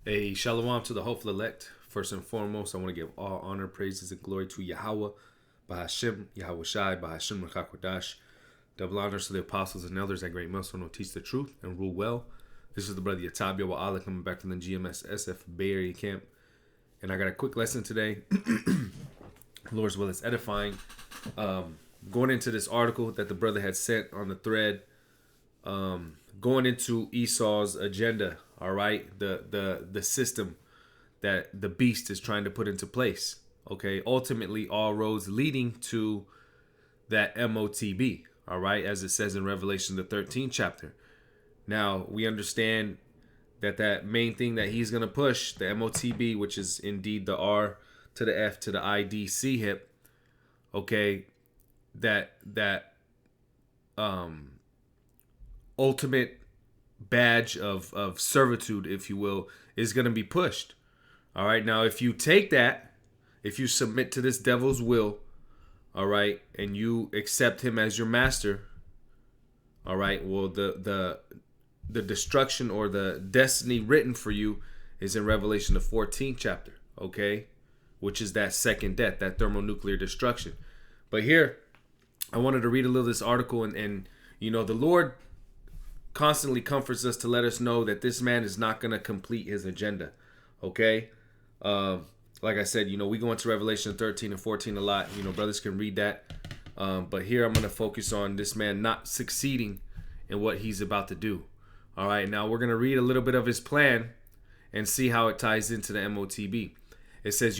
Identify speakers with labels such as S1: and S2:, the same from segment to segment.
S1: A shalom to the hopeful elect. First and foremost, I want to give all honor, praises, and glory to Yahawah, Bahasham, Yahawashi, Bahasham, Rakakwadash. Double honors to the apostles and elders, that great Muslim will teach the truth and rule well. This is the brother Yahawah coming back from the GMS SF Bay Area camp. And I got a quick lesson today. Lord's will is edifying. Going into this article that the brother had sent on the thread, going into Esau's agenda, all right, the system that the beast is trying to put into place. Okay, ultimately all roads leading to that MOTB, all right, as it says in Revelation the 13th chapter. Now we understand that main thing that he's going to push, the MOTB, which is indeed the R to the F to the IDC hip, okay, that ultimate badge of servitude, if you will, is going to be pushed. All right, now if you take that, if you submit to this devil's will, all right, and you accept him as your master, all right, well, the destruction or the destiny written for you is in Revelation the 14th chapter, okay, which is that second death, that thermonuclear destruction. But here, I wanted to read a little of this article, and you know, the Lord constantly comforts us to let us know that this man is not going to complete his agenda, okay? Like I said, you know, we go into Revelation 13 and 14 a lot. You know, brothers can read that. But here I'm going to focus on this man not succeeding in what he's about to do. All right, now we're going to read a little bit of his plan and see how it ties into the MOTB. It says,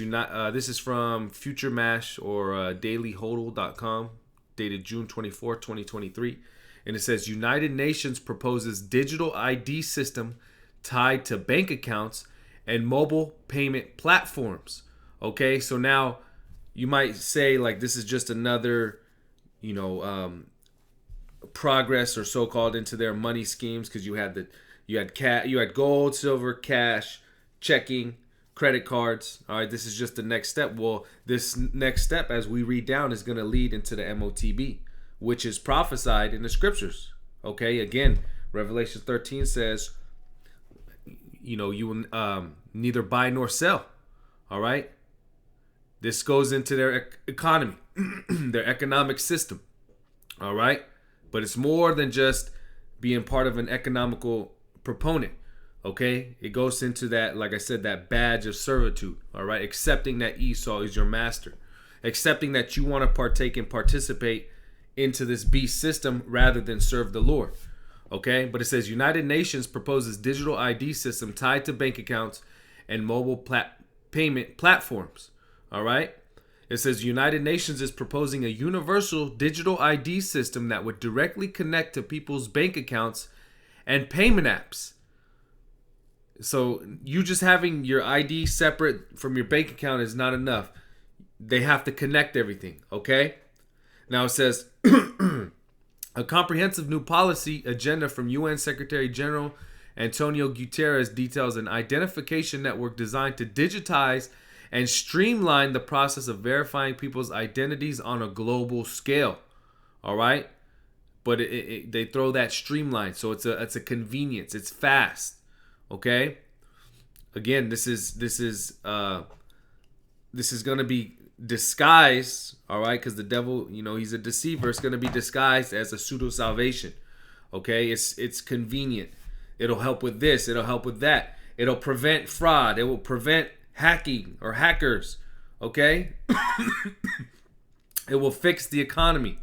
S1: this is from Future Mash or dailyhodl.com, dated June 24, 2023. And it says, United Nations proposes digital ID system tied to bank accounts and mobile payment platforms. Okay, so now you might say, like, this is just another, progress or so-called into their money schemes, because you had gold, silver, cash, checking, credit cards. All right, this is just the next step. Well, this next step, as we read down, is going to lead into the MOTB, which is prophesied in the scriptures. Okay, again, Revelation 13 says, you will neither buy nor sell. All right, this goes into their economy, their economic system. All right, but it's more than just being part of an economical proponent. Okay, it goes into that, like I said, that badge of servitude. All right, accepting that Esau is your master, accepting that you want to partake and participate into this beast system rather than serve the Lord. Okay, but it says United Nations proposes digital ID system tied to bank accounts and mobile payment platforms. All right, it says United Nations is proposing a universal digital ID system that would directly connect to people's bank accounts and payment apps. So you just having your ID separate from your bank account is not enough. They have to connect everything. Okay, now it says a comprehensive new policy agenda from UN Secretary General Antonio Guterres details an identification network designed to digitize and streamline the process of verifying people's identities on a global scale. All right, but they throw that streamline, so it's a convenience. It's fast. Okay. Again, this is going to be disguised, all right, because the devil, he's a deceiver. It's going to be disguised as a pseudo salvation. Okay, it's convenient. It'll help with this. It'll help with that. It'll prevent fraud. It will prevent hacking or hackers. Okay, it will fix the economy.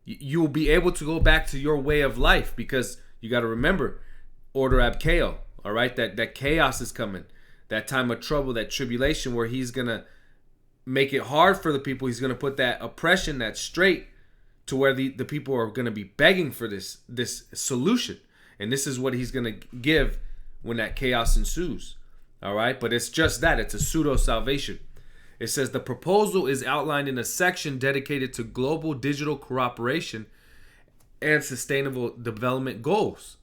S1: You will be able to go back to your way of life, because you got to remember, order ab chaos. All right, that chaos is coming. That time of trouble, that tribulation, where he's gonna make it hard for the people. He's going to put that oppression, that straight, to where the people are going to be begging for this solution. And this is what he's going to give when that chaos ensues. All right, but it's just that. It's a pseudo salvation. It says the proposal is outlined in a section dedicated to global digital cooperation and sustainable development goals.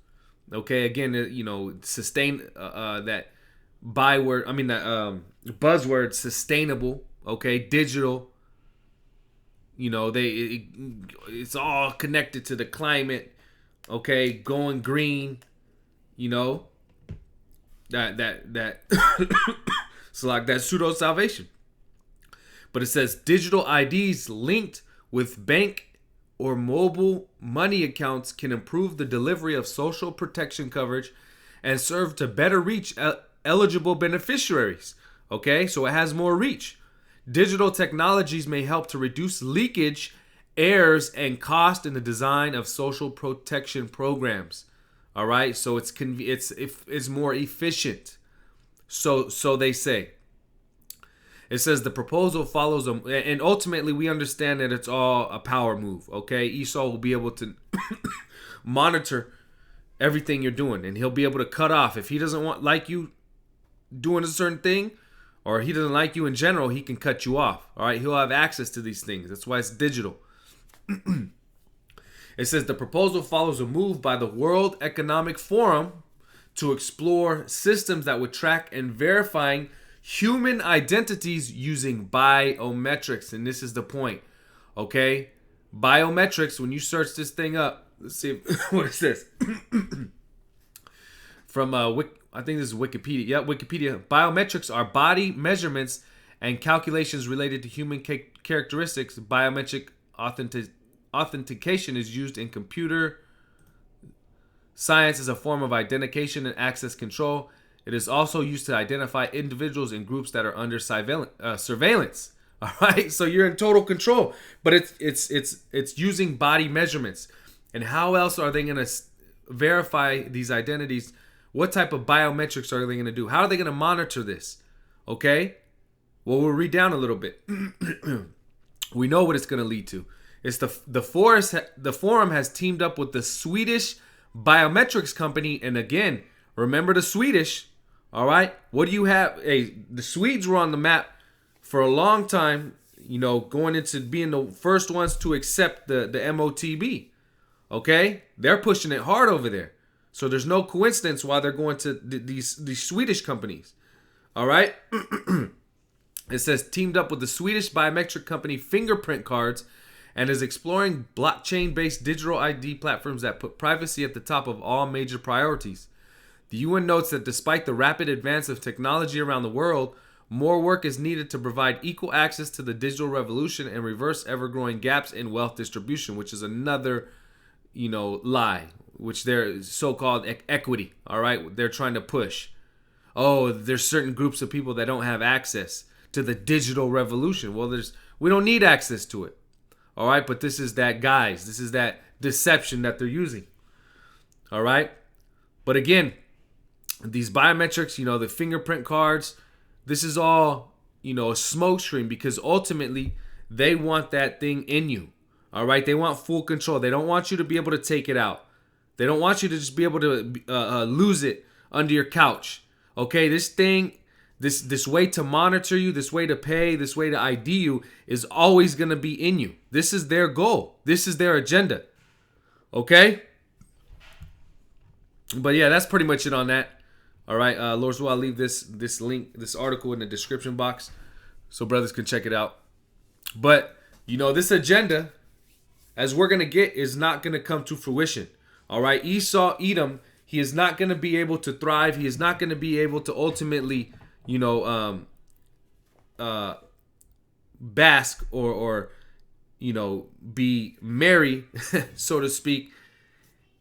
S1: Okay, again, sustain that buzzword, sustainable. Okay, digital. It's all connected to the climate. Okay, going green. that so like that pseudo salvation. But it says digital IDs linked with bank or mobile money accounts can improve the delivery of social protection coverage and serve to better reach eligible beneficiaries. Okay, so it has more reach. Digital technologies may help to reduce leakage, errors, and cost in the design of social protection programs. All right, so it's more efficient. So they say. It says the proposal follows and ultimately we understand that it's all a power move. Okay, Esau will be able to monitor everything you're doing, and he'll be able to cut off if he doesn't like you doing a certain thing, or he doesn't like you in general. He can cut you off. All right, he'll have access to these things. That's why it's digital. It says the proposal follows a move by the World Economic Forum to explore systems that would track and verifying human identities using biometrics. And this is the point. Okay, biometrics. When you search this thing up, let's see what is this. From I think this is Wikipedia. Yeah, Wikipedia. Biometrics are body measurements and calculations related to human characteristics. Biometric authentication is used in computer science as a form of identification and access control. It is also used to identify individuals and groups that are under surveillance. All right, so you're in total control, but it's using body measurements. And how else are they going to verify these identities? What type of biometrics are they going to do? How are they going to monitor this? Okay, well, we'll read down a little bit. We know what it's going to lead to. It's the forum has teamed up with the Swedish biometrics company, and again, remember the Swedish. All right, what do you have? Hey, the Swedes were on the map for a long time. You know, going into being the first ones to accept the MOTB. Okay, they're pushing it hard over there. So there's no coincidence why they're going to these Swedish companies. All right. It says teamed up with the Swedish biometric company Fingerprint Cards and is exploring blockchain-based digital ID platforms that put privacy at the top of all major priorities. The UN notes that despite the rapid advance of technology around the world, more work is needed to provide equal access to the digital revolution and reverse ever-growing gaps in wealth distribution, which is another, lie, which they're so-called equity. All right, they're trying to push. Oh, there's certain groups of people that don't have access to the digital revolution. Well, we don't need access to it. All right, but this is that, guys. This is that deception that they're using. All right, but again, these biometrics, the fingerprint cards, this is all, a smokescreen, because ultimately they want that thing in you. All right, they want full control. They don't want you to be able to take it out. They don't want you to just be able to lose it under your couch. Okay, this thing, this way to monitor you, this way to pay, this way to ID you is always going to be in you. This is their goal. This is their agenda. Okay? But yeah, that's pretty much it on that. All right, Lord's will, I'll leave this link, this article in the description box so brothers can check it out. But, this agenda, as we're going to get, is not going to come to fruition. All right, Esau, Edom, he is not going to be able to thrive. He is not going to be able to ultimately, bask or be merry, so to speak,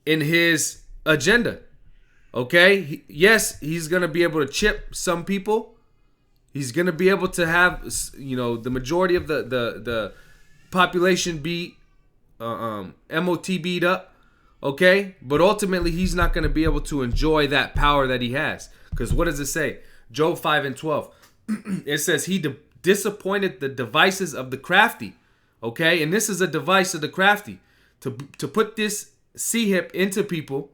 S1: in his agenda. Okay, yes, he's going to be able to chip some people. He's going to be able to have, the majority of the population be MOTB'd up. Okay, but ultimately he's not going to be able to enjoy that power that he has. Because what does it say? Job 5:12. It says he disappointed the devices of the crafty. Okay, and this is a device of the crafty. To put this C-hip into people,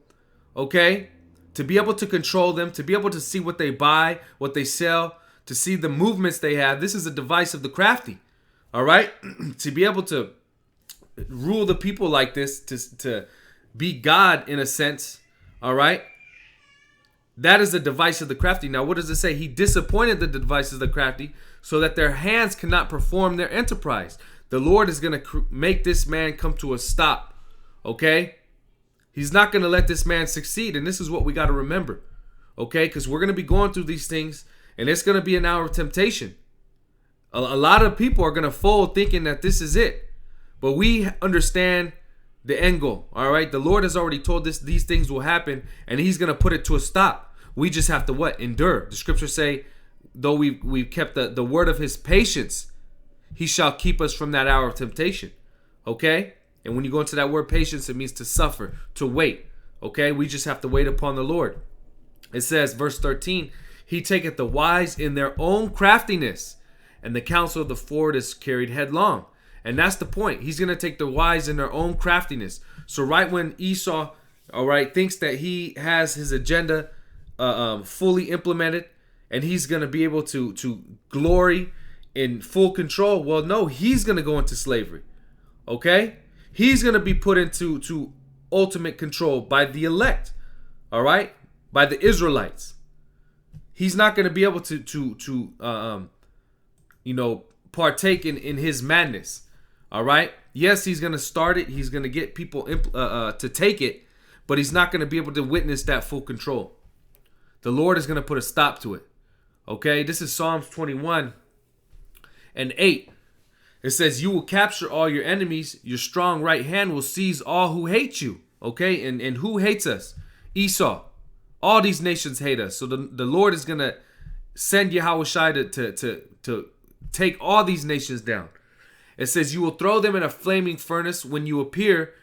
S1: okay, to be able to control them, to be able to see what they buy, what they sell, to see the movements they have. This is a device of the crafty. All right, to be able to rule the people like this, to be God in a sense. All right, that is the device of the crafty. Now, what does it say? He disappointed the devices of the crafty so that their hands cannot perform their enterprise. The Lord is going to make this man come to a stop. Okay, He's not going to let this man succeed. And this is what we got to remember. Okay, because we're going to be going through these things, and it's going to be an hour of temptation. A lot of people are going to fold thinking that this is it. But we understand the end goal. All right. The Lord has already told us these things will happen, and he's going to put it to a stop. We just have to what? Endure. The scriptures say, though we've kept the word of his patience, he shall keep us from that hour of temptation. Okay. And when you go into that word patience, it means to suffer, to wait. Okay. We just have to wait upon the Lord. It says, verse 13, he taketh the wise in their own craftiness, and the counsel of the forward is carried headlong. And that's the point. He's going to take the wise in their own craftiness. So right when Esau, all right, thinks that he has his agenda fully implemented, and he's going to be able to glory in full control, well, no, he's going to go into slavery. Okay? He's going to be put into ultimate control by the elect. All right? By the Israelites. He's not going to be able to partake in his madness. All right. Yes, he's going to start it. He's going to get people to take it, but he's not going to be able to witness that full control. The Lord is going to put a stop to it. Okay. This is Psalms 21 and 8. It says, you will capture all your enemies. Your strong right hand will seize all who hate you. Okay. And who hates us? Esau. All these nations hate us. So the Lord is going to send Yahawashi to take all these nations down. It says, you will throw them in a flaming furnace. When you appear,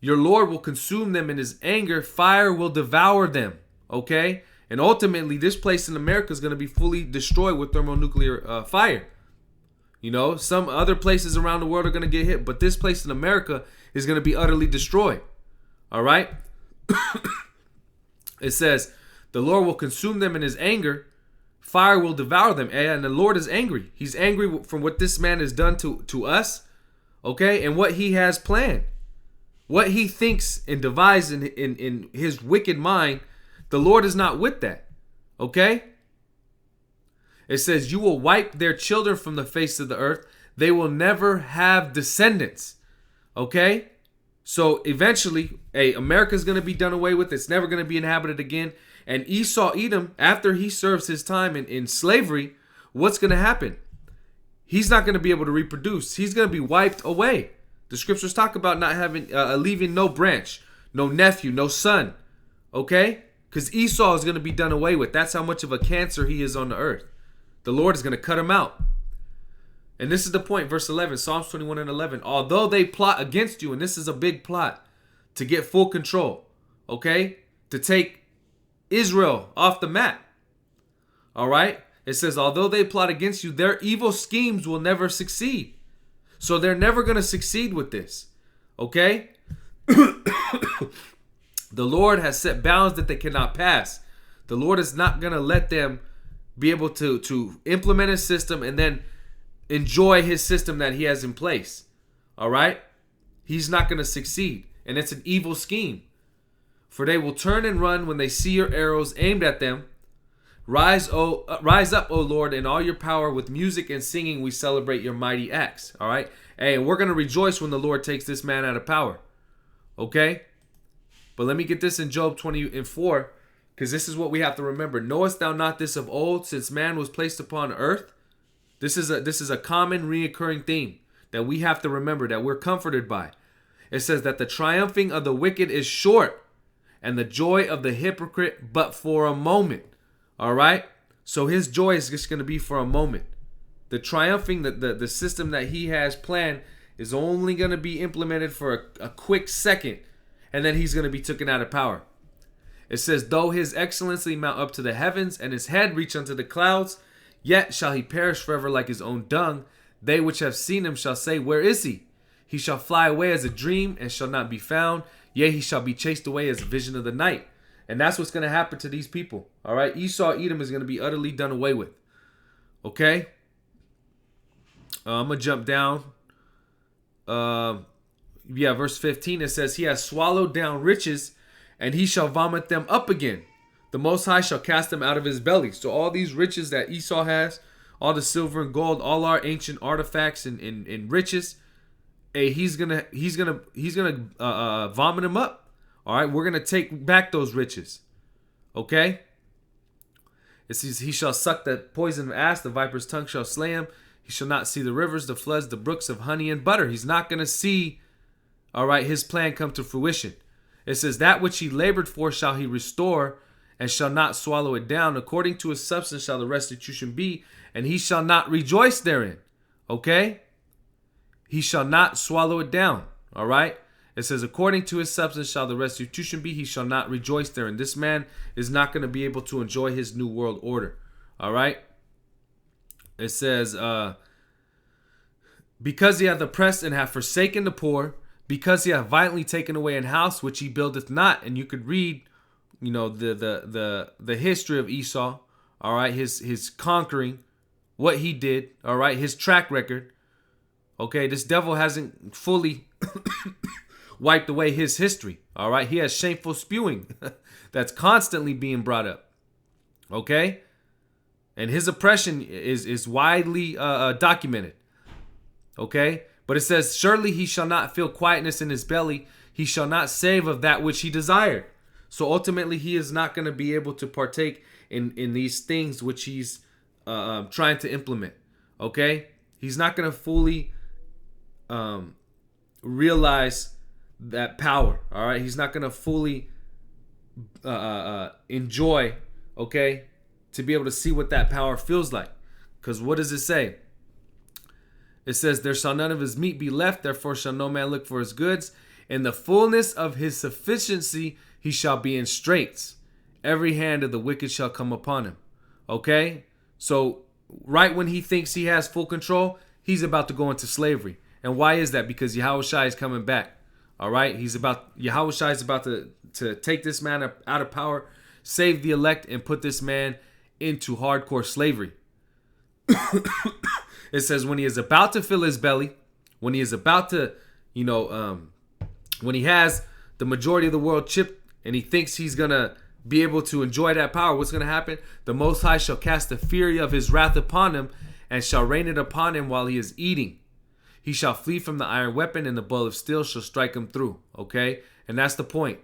S1: your Lord will consume them in his anger. Fire will devour them. Okay? And ultimately, this place in America is going to be fully destroyed with thermonuclear fire. You know, some other places around the world are going to get hit, but this place in America is going to be utterly destroyed. All right? It says, the Lord will consume them in his anger. Fire will devour them. And the Lord is angry. He's angry from what this man has done to us. Okay? And what he has planned. What he thinks and devised in his wicked mind. The Lord is not with that. Okay? It says, you will wipe their children from the face of the earth. They will never have descendants. Okay? So eventually, America's going to be done away with. It's never going to be inhabited again. And Esau, Edom, after he serves his time in slavery, what's going to happen? He's not going to be able to reproduce. He's going to be wiped away. The scriptures talk about not having, leaving no branch, no nephew, no son. Okay? Because Esau is going to be done away with. That's how much of a cancer he is on the earth. The Lord is going to cut him out. And this is the point, verse 11, Psalms 21 and 11. Although they plot against you, and this is a big plot, to get full control. Okay? To take Israel off the map. All right? It says, although they plot against you, their evil schemes will never succeed. So they're never going to succeed with this. Okay? The Lord has set bounds that they cannot pass. The Lord is not going to let them be able to implement his system and then enjoy his system that he has in place. All right? He's not going to succeed. And it's an evil scheme. For they will turn and run when they see your arrows aimed at them. Rise up, O Lord, in all your power. With music and singing we celebrate your mighty acts. All right? Hey, and we're going to rejoice when the Lord takes this man out of power. Okay? But let me get this in Job 20:4, because this is what we have to remember. Knowest thou not this of old, since man was placed upon earth? This is a common reoccurring theme that we have to remember, that we're comforted by. It says that the triumphing of the wicked is short, and the joy of the hypocrite but for a moment. All right? So his joy is just going to be for a moment. The triumphing, the system that he has planned is only going to be implemented for a quick second, and then he's going to be taken out of power. It says, though his excellency mount up to the heavens, and his head reach unto the clouds, yet shall he perish forever like his own dung. They which have seen him shall say, where is he? He shall fly away as a dream, and shall not be found. Yea, he shall be chased away as a vision of the night. And that's what's going to happen to these people. All right? Esau, Edom is going to be utterly done away with. Okay? I'm going to jump down. Verse 15, it says, he has swallowed down riches, and he shall vomit them up again. The Most High shall cast them out of his belly. So all these riches that Esau has, all the silver and gold, all our ancient artifacts and riches, he's gonna vomit them up. All right, we're gonna take back those riches. Okay, It says, he shall suck the poison of ass, the viper's tongue shall slay him. He shall not see the rivers, the floods, the brooks of honey and butter. He's not going to see, all right, his plan come to fruition. It says, that which he labored for shall he restore, and shall not swallow it down. According to his substance shall the restitution be, and he shall not rejoice therein. Okay? He shall not swallow it down. All right? It says, according to his substance shall the restitution be, he shall not rejoice therein. This man is not going to be able to enjoy his new world order. All right? It says, because he hath oppressed and hath forsaken the poor, because he hath violently taken away an house which he buildeth not. And you could read, you know, the history of Esau, all right, his conquering, what he did, all right, his track record. Okay, this devil hasn't fully wiped away his history, all right? He has shameful spewing that's constantly being brought up, okay? And his oppression is widely documented, okay? But it says, surely he shall not feel quietness in his belly. He shall not save of that which he desired. So ultimately, he is not going to be able to partake in these things which he's trying to implement, okay? He's not going to fully realize that power, all right? He's not going to fully enjoy, okay, to be able to see what that power feels like. Because what does it say? It says, there shall none of his meat be left, therefore shall no man look for his goods. In the fullness of his sufficiency he shall be in straits. Every hand of the wicked shall come upon him. Okay? So right when he thinks he has full control, he's about to go into slavery. And why is that? Because Yahawashi is coming back. All right? Yahawashi is about to take this man out of power, save the elect, and put this man into hardcore slavery. It says, when he is about to fill his belly, when he is about to, when he has the majority of the world chipped and he thinks he's going to be able to enjoy that power, what's going to happen? The Most High shall cast the fury of his wrath upon him and shall rain it upon him while he is eating. He shall flee from the iron weapon, and the bow of steel shall strike him through. Okay? And that's the point.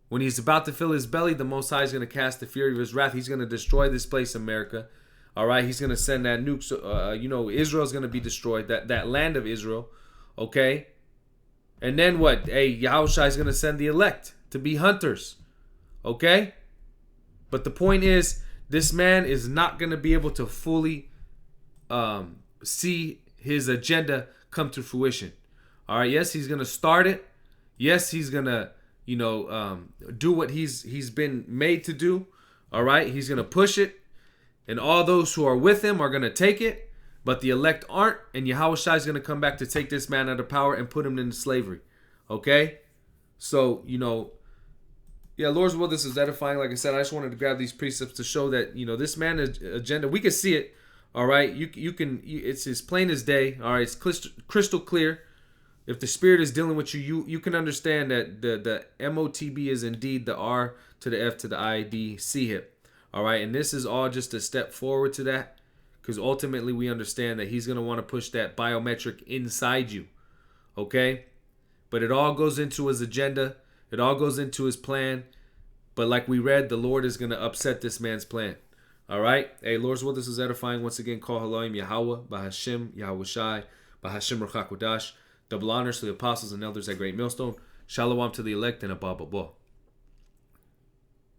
S1: When he's about to fill his belly, the Most High is going to cast the fury of his wrath. He's going to destroy this place, America. All right? He's going to send that nuke. Israel is going to be destroyed. That land of Israel. Okay? And then what? Hey, Yahawashi is going to send the elect to be hunters. Okay? But the point is, this man is not going to be able to fully see his agenda come to fruition. All right? Yes, he's going to start it. Yes, he's going to, do what he's been made to do. All right? He's going to push it. And all those who are with him are going to take it. But the elect aren't. And Yahawashi is going to come back to take this man out of power and put him into slavery. Okay? So, Lord's will, this is edifying. Like I said, I just wanted to grab these precepts to show that, this man's agenda, we can see it. All right? It's as plain as day. All right? It's crystal clear. If the Spirit is dealing with you, you can understand that the MOTB is indeed the R to the F to the I, D, C hip. All right? And this is all just a step forward to that. Because ultimately we understand that he's going to want to push that biometric inside you. Okay? But it all goes into his agenda. It all goes into his plan. But like we read, the Lord is going to upset this man's plan. All right? Hey, Lord's will, this is edifying. Once again, call Elohim Yahawah, Bahasham, Yahawashi, Bahasham Ruach HaKodesh. Double honors to the apostles and elders at Great Millstone. Shalom to the elect and Abba Baba.